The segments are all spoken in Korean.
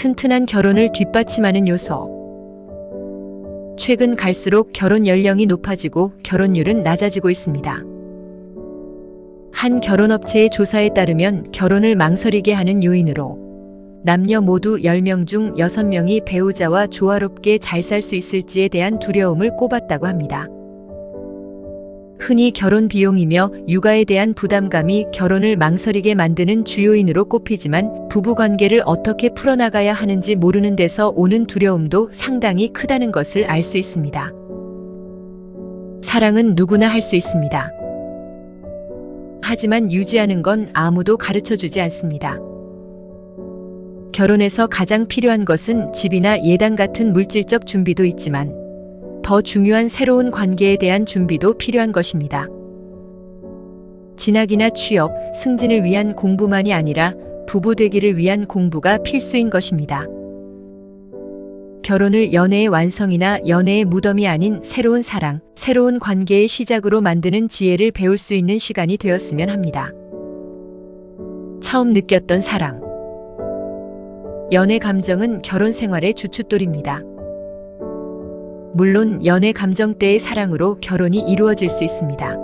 튼튼한 결혼을 뒷받침하는 요소. 최근 갈수록 결혼 연령이 높아지고 결혼율은 낮아지고 있습니다. 한 결혼업체의 조사에 따르면 결혼을 망설이게 하는 요인으로 남녀 모두 10명 중 6명이 배우자와 조화롭게 잘 살 수 있을지에 대한 두려움을 꼽았다고 합니다. 흔히 결혼 비용이며 육아에 대한 부담감이 결혼을 망설이게 만드는 주요인으로 꼽히지만 부부관계를 어떻게 풀어나가야 하는지 모르는 데서 오는 두려움도 상당히 크다는 것을 알 수 있습니다. 사랑은 누구나 할 수 있습니다. 하지만 유지하는 건 아무도 가르쳐주지 않습니다. 결혼에서 가장 필요한 것은 집이나 예당 같은 물질적 준비도 있지만 더 중요한 새로운 관계에 대한 준비도 필요한 것입니다. 진학이나 취업, 승진을 위한 공부만이 아니라 부부 되기를 위한 공부가 필수인 것입니다. 결혼을 연애의 완성이나 연애의 무덤이 아닌 새로운 사랑, 새로운 관계의 시작으로 만드는 지혜를 배울 수 있는 시간이 되었으면 합니다. 처음 느꼈던 사랑. 연애 감정은 결혼 생활의 주춧돌입니다. 물론 연애 감정 때의 사랑으로 결혼이 이루어질 수 있습니다.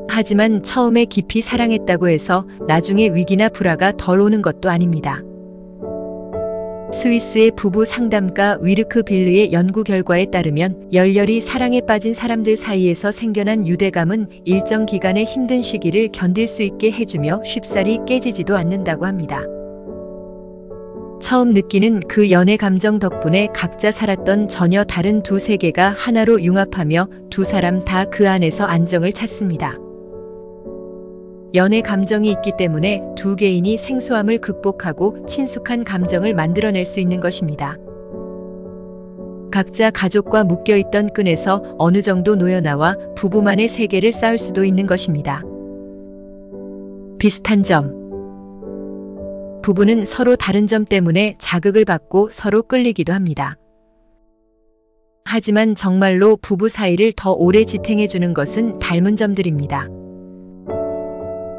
하지만 처음에 깊이 사랑했다고 해서 나중에 위기나 불화가 덜 오는 것도 아닙니다. 스위스의 부부 상담가 위르크 빌르의 연구 결과에 따르면 열렬히 사랑에 빠진 사람들 사이에서 생겨난 유대감은 일정 기간의 힘든 시기를 견딜 수 있게 해주며 쉽사리 깨지지도 않는다고 합니다. 처음 느끼는 그 연애 감정 덕분에 각자 살았던 전혀 다른 두 세계가 하나로 융합하며 두 사람 다 그 안에서 안정을 찾습니다. 연애 감정이 있기 때문에 두 개인이 생소함을 극복하고 친숙한 감정을 만들어낼 수 있는 것입니다. 각자 가족과 묶여있던 끈에서 어느 정도 놓여나와 부부만의 세계를 쌓을 수도 있는 것입니다. 비슷한 점. 부부는 서로 다른 점 때문에 자극을 받고 서로 끌리기도 합니다. 하지만 정말로 부부 사이를 더 오래 지탱해주는 것은 닮은 점들입니다.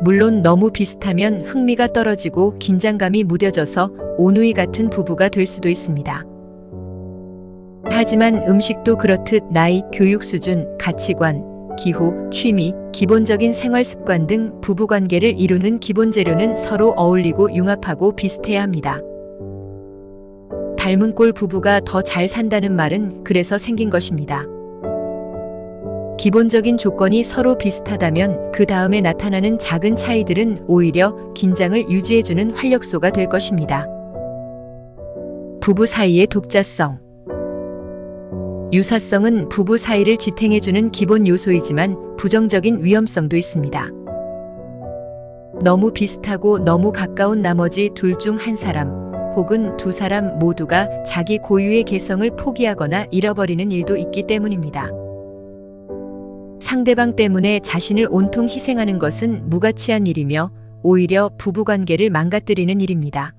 물론 너무 비슷하면 흥미가 떨어지고 긴장감이 무뎌져서 오누이 같은 부부가 될 수도 있습니다. 하지만 음식도 그렇듯 나이, 교육 수준, 가치관, 기후, 취미, 기본적인 생활 습관 등 부부관계를 이루는 기본 재료는 서로 어울리고 융합하고 비슷해야 합니다. 닮은 꼴 부부가 더 잘 산다는 말은 그래서 생긴 것입니다. 기본적인 조건이 서로 비슷하다면 그 다음에 나타나는 작은 차이들은 오히려 긴장을 유지해주는 활력소가 될 것입니다. 부부 사이의 독자성. 유사성은 부부 사이를 지탱해주는 기본 요소이지만 부정적인 위험성도 있습니다. 너무 비슷하고 너무 가까운 나머지 둘 중 한 사람 혹은 두 사람 모두가 자기 고유의 개성을 포기하거나 잃어버리는 일도 있기 때문입니다. 상대방 때문에 자신을 온통 희생하는 것은 무가치한 일이며 오히려 부부관계를 망가뜨리는 일입니다.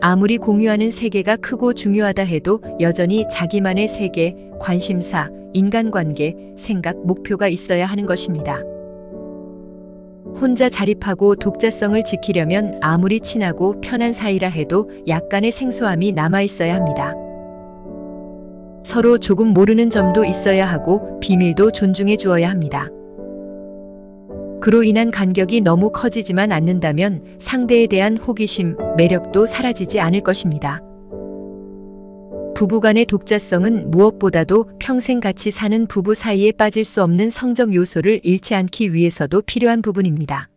아무리 공유하는 세계가 크고 중요하다 해도 여전히 자기만의 세계, 관심사, 인간관계, 생각, 목표가 있어야 하는 것입니다. 혼자 자립하고 독자성을 지키려면 아무리 친하고 편한 사이라 해도 약간의 생소함이 남아있어야 합니다. 서로 조금 모르는 점도 있어야 하고 비밀도 존중해 주어야 합니다. 그로 인한 간격이 너무 커지지만 않는다면 상대에 대한 호기심, 매력도 사라지지 않을 것입니다. 부부간의 독자성은 무엇보다도 평생 같이 사는 부부 사이에 빠질 수 없는 성적 요소를 잃지 않기 위해서도 필요한 부분입니다.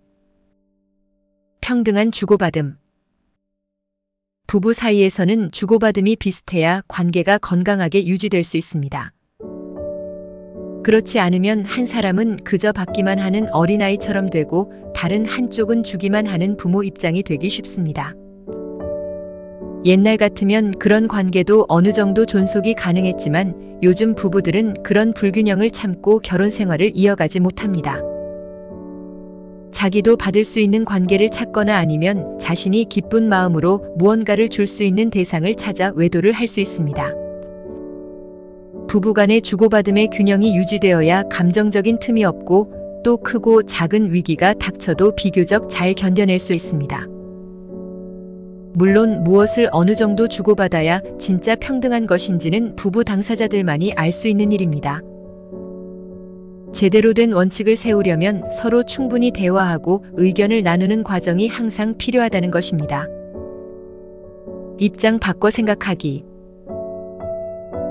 평등한 주고받음. 부부 사이에서는 주고받음이 비슷해야 관계가 건강하게 유지될 수 있습니다. 그렇지 않으면 한 사람은 그저 받기만 하는 어린아이처럼 되고 다른 한쪽은 주기만 하는 부모 입장이 되기 쉽습니다. 옛날 같으면 그런 관계도 어느 정도 존속이 가능했지만 요즘 부부들은 그런 불균형을 참고 결혼 생활을 이어가지 못합니다. 자기도 받을 수 있는 관계를 찾거나 아니면 자신이 기쁜 마음으로 무언가를 줄 수 있는 대상을 찾아 외도를 할 수 있습니다. 부부간의 주고받음의 균형이 유지되어야 감정적인 틈이 없고 또 크고 작은 위기가 닥쳐도 비교적 잘 견뎌낼 수 있습니다. 물론 무엇을 어느 정도 주고받아야 진짜 평등한 것인지는 부부 당사자들만이 알 수 있는 일입니다. 제대로 된 원칙을 세우려면 서로 충분히 대화하고 의견을 나누는 과정이 항상 필요하다는 것입니다. 입장 바꿔 생각하기.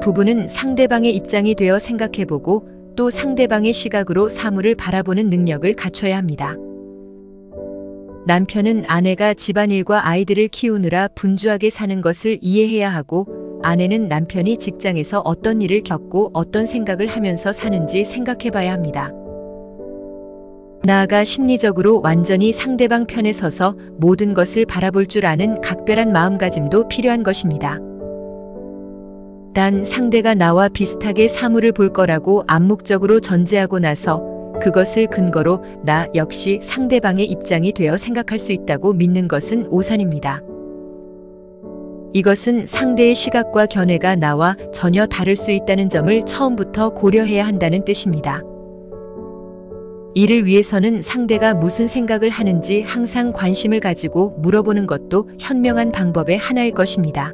부부는 상대방의 입장이 되어 생각해보고 또 상대방의 시각으로 사물을 바라보는 능력을 갖춰야 합니다. 남편은 아내가 집안일과 아이들을 키우느라 분주하게 사는 것을 이해해야 하고, 아내는 남편이 직장에서 어떤 일을 겪고 어떤 생각을 하면서 사는지 생각해 봐야 합니다. 나아가 심리적으로 완전히 상대방 편에 서서 모든 것을 바라볼 줄 아는 각별한 마음가짐도 필요한 것입니다. 단 상대가 나와 비슷하게 사물을 볼 거라고 암묵적으로 전제하고 나서 그것을 근거로 나 역시 상대방의 입장이 되어 생각할 수 있다고 믿는 것은 오산입니다. 이것은 상대의 시각과 견해가 나와 전혀 다를 수 있다는 점을 처음부터 고려해야 한다는 뜻입니다. 이를 위해서는 상대가 무슨 생각을 하는지 항상 관심을 가지고 물어보는 것도 현명한 방법의 하나일 것입니다.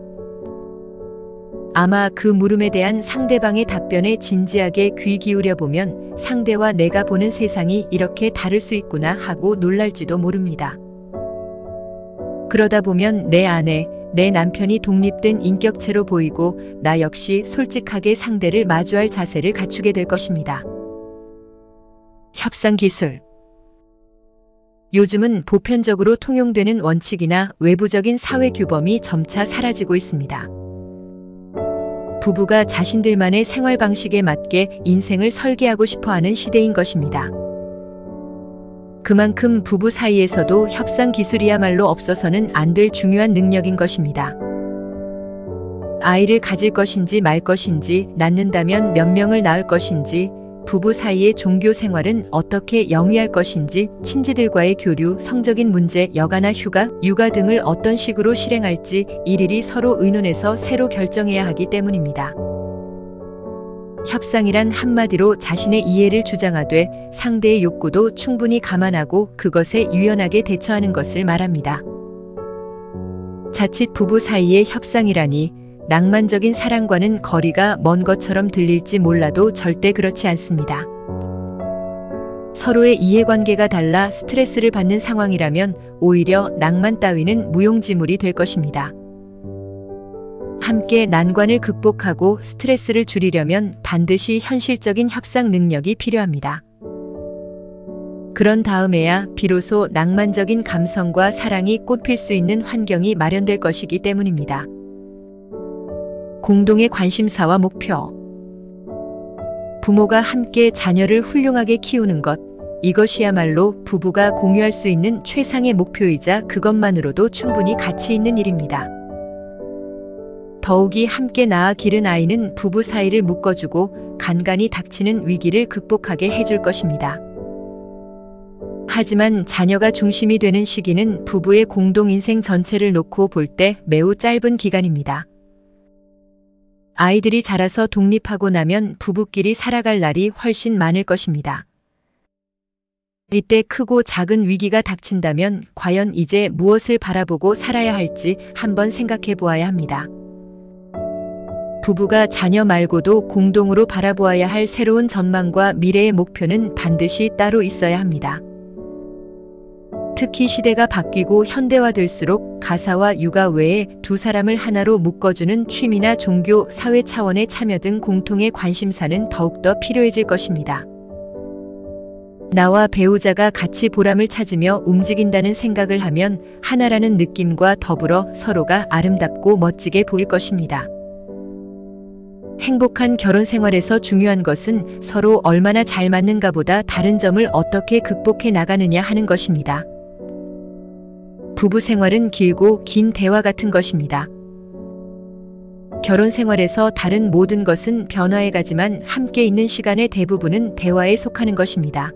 아마 그 물음에 대한 상대방의 답변에 진지하게 귀 기울여 보면 상대와 내가 보는 세상이 이렇게 다를 수 있구나 하고 놀랄지도 모릅니다. 그러다 보면 내 아내, 내 남편이 독립된 인격체로 보이고 나 역시 솔직하게 상대를 마주할 자세를 갖추게 될 것입니다. 협상 기술. 요즘은 보편적으로 통용되는 원칙이나 외부적인 사회 규범이 점차 사라지고 있습니다. 부부가 자신들만의 생활 방식에 맞게 인생을 설계하고 싶어하는 시대인 것입니다. 그만큼 부부 사이에서도 협상 기술이야말로 없어서는 안 될 중요한 능력인 것입니다. 아이를 가질 것인지 말 것인지, 낳는다면 몇 명을 낳을 것인지, 부부 사이의 종교 생활은 어떻게 영위할 것인지, 친지들과의 교류, 성적인 문제, 여가나 휴가, 육아 등을 어떤 식으로 실행할지 일일이 서로 의논해서 새로 결정해야 하기 때문입니다. 협상이란 한마디로 자신의 이해를 주장하되 상대의 욕구도 충분히 감안하고 그것에 유연하게 대처하는 것을 말합니다. 자칫 부부 사이의 협상이라니 낭만적인 사랑과는 거리가 먼 것처럼 들릴지 몰라도 절대 그렇지 않습니다. 서로의 이해관계가 달라 스트레스를 받는 상황이라면 오히려 낭만 따위는 무용지물이 될 것입니다. 함께 난관을 극복하고 스트레스를 줄이려면 반드시 현실적인 협상 능력이 필요합니다. 그런 다음에야 비로소 낭만적인 감성과 사랑이 꽃필 수 있는 환경이 마련될 것이기 때문입니다. 공동의 관심사와 목표. 부모가 함께 자녀를 훌륭하게 키우는 것, 이것이야말로 부부가 공유할 수 있는 최상의 목표이자 그것만으로도 충분히 가치 있는 일입니다. 더욱이 함께 낳아 기른 아이는 부부 사이를 묶어주고 간간히 닥치는 위기를 극복하게 해줄 것입니다. 하지만 자녀가 중심이 되는 시기는 부부의 공동 인생 전체를 놓고 볼 때 매우 짧은 기간입니다. 아이들이 자라서 독립하고 나면 부부끼리 살아갈 날이 훨씬 많을 것입니다. 이때 크고 작은 위기가 닥친다면 과연 이제 무엇을 바라보고 살아야 할지 한번 생각해 보아야 합니다. 부부가 자녀 말고도 공동으로 바라보아야 할 새로운 전망과 미래의 목표는 반드시 따로 있어야 합니다. 특히 시대가 바뀌고 현대화될수록 가사와 육아 외에 두 사람을 하나로 묶어주는 취미나 종교, 사회 차원의 참여 등 공통의 관심사는 더욱더 필요해질 것입니다. 나와 배우자가 같이 보람을 찾으며 움직인다는 생각을 하면 하나라는 느낌과 더불어 서로가 아름답고 멋지게 보일 것입니다. 행복한 결혼 생활에서 중요한 것은 서로 얼마나 잘 맞는가 보다 다른 점을 어떻게 극복해 나가느냐 하는 것입니다. 부부 생활은 길고 긴 대화 같은 것입니다. 결혼 생활에서 다른 모든 것은 변화해 가지만 함께 있는 시간의 대부분은 대화에 속하는 것입니다.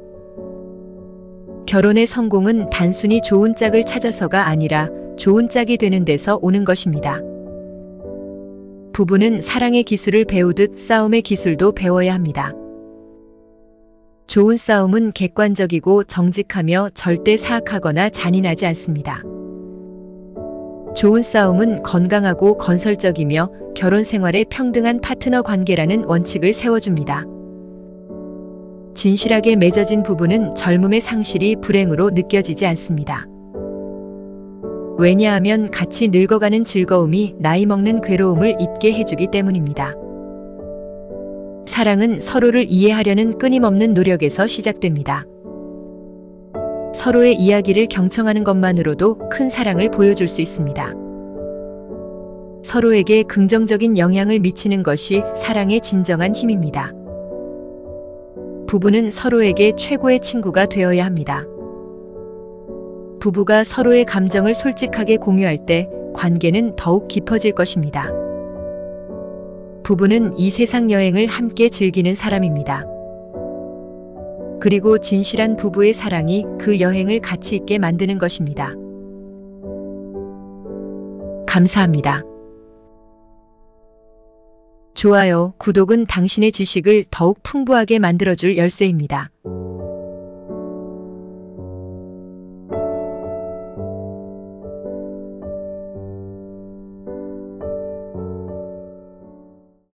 결혼의 성공은 단순히 좋은 짝을 찾아서가 아니라 좋은 짝이 되는 데서 오는 것입니다. 부부는 사랑의 기술을 배우듯 싸움의 기술도 배워야 합니다. 좋은 싸움은 객관적이고 정직하며 절대 사악하거나 잔인하지 않습니다. 좋은 싸움은 건강하고 건설적이며 결혼 생활에 평등한 파트너 관계라는 원칙을 세워줍니다. 진실하게 맺어진 부부는 젊음의 상실이 불행으로 느껴지지 않습니다. 왜냐하면 같이 늙어가는 즐거움이 나이 먹는 괴로움을 잊게 해주기 때문입니다. 사랑은 서로를 이해하려는 끊임없는 노력에서 시작됩니다. 서로의 이야기를 경청하는 것만으로도 큰 사랑을 보여줄 수 있습니다. 서로에게 긍정적인 영향을 미치는 것이 사랑의 진정한 힘입니다. 부부는 서로에게 최고의 친구가 되어야 합니다. 부부가 서로의 감정을 솔직하게 공유할 때 관계는 더욱 깊어질 것입니다. 부부는 이 세상 여행을 함께 즐기는 사람입니다. 그리고 진실한 부부의 사랑이 그 여행을 가치 있게 만드는 것입니다. 감사합니다. 좋아요, 구독은 당신의 지식을 더욱 풍부하게 만들어줄 열쇠입니다.